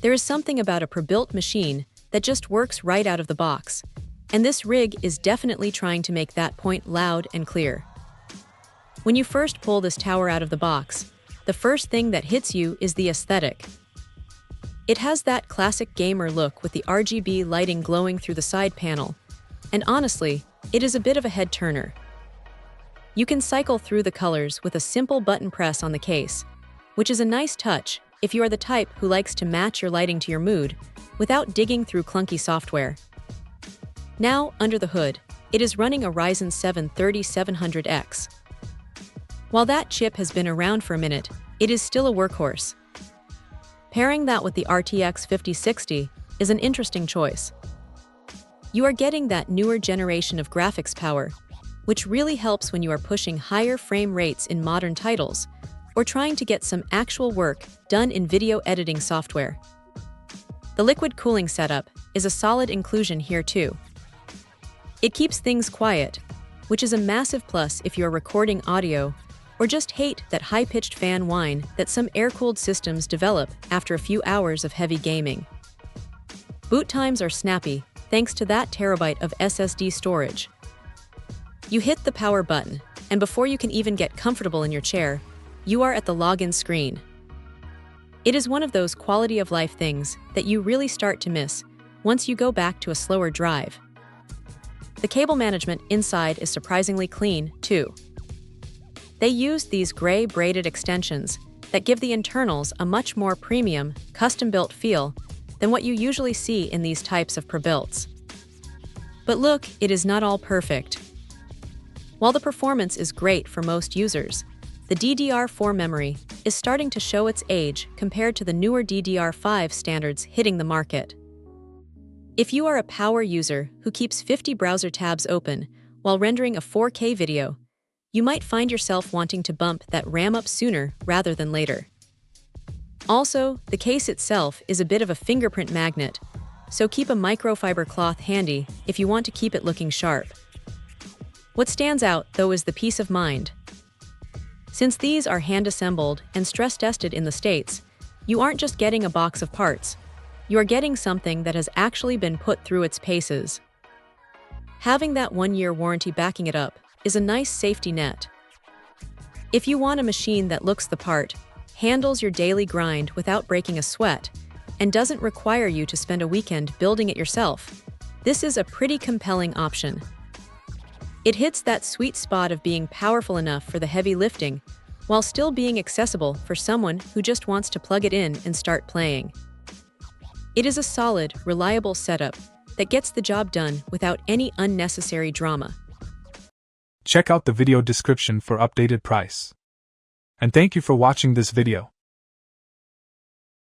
There is something about a pre-built machine that just works right out of the box, and this rig is definitely trying to make that point loud and clear. When you first pull this tower out of the box, the first thing that hits you is the aesthetic. It has that classic gamer look with the RGB lighting glowing through the side panel, and honestly, it is a bit of a head-turner. You can cycle through the colors with a simple button press on the case, which is a nice touch if you are the type who likes to match your lighting to your mood without digging through clunky software. Now, under the hood, it is running a Ryzen 7 3700X. While that chip has been around for a minute, it is still a workhorse. Pairing that with the RTX 5060 is an interesting choice. You are getting that newer generation of graphics power, which really helps when you are pushing higher frame rates in modern titles or trying to get some actual work done in video editing software. The liquid cooling setup is a solid inclusion here too. It keeps things quiet, which is a massive plus if you are recording audio or just hate that high-pitched fan whine that some air-cooled systems develop after a few hours of heavy gaming. Boot times are snappy thanks to that terabyte of SSD storage. You hit the power button, and before you can even get comfortable in your chair, you are at the login screen. It is one of those quality-of-life things that you really start to miss once you go back to a slower drive. The cable management inside is surprisingly clean, too. They use these gray braided extensions that give the internals a much more premium, custom-built feel than what you usually see in these types of pre-builts. But look, it is not all perfect. While the performance is great for most users, the DDR4 memory is starting to show its age compared to the newer DDR5 standards hitting the market. If you are a power user who keeps 50 browser tabs open while rendering a 4K video, you might find yourself wanting to bump that RAM up sooner rather than later. Also, the case itself is a bit of a fingerprint magnet, so keep a microfiber cloth handy if you want to keep it looking sharp. What stands out, though, is the peace of mind. Since these are hand-assembled and stress-tested in the States, you aren't just getting a box of parts. You are getting something that has actually been put through its paces. Having that 1-year warranty backing it up is a nice safety net. If you want a machine that looks the part, handles your daily grind without breaking a sweat, and doesn't require you to spend a weekend building it yourself, this is a pretty compelling option. It hits that sweet spot of being powerful enough for the heavy lifting, while still being accessible for someone who just wants to plug it in and start playing. It is a solid, reliable setup that gets the job done without any unnecessary drama. Check out the video description for updated price. And thank you for watching this video.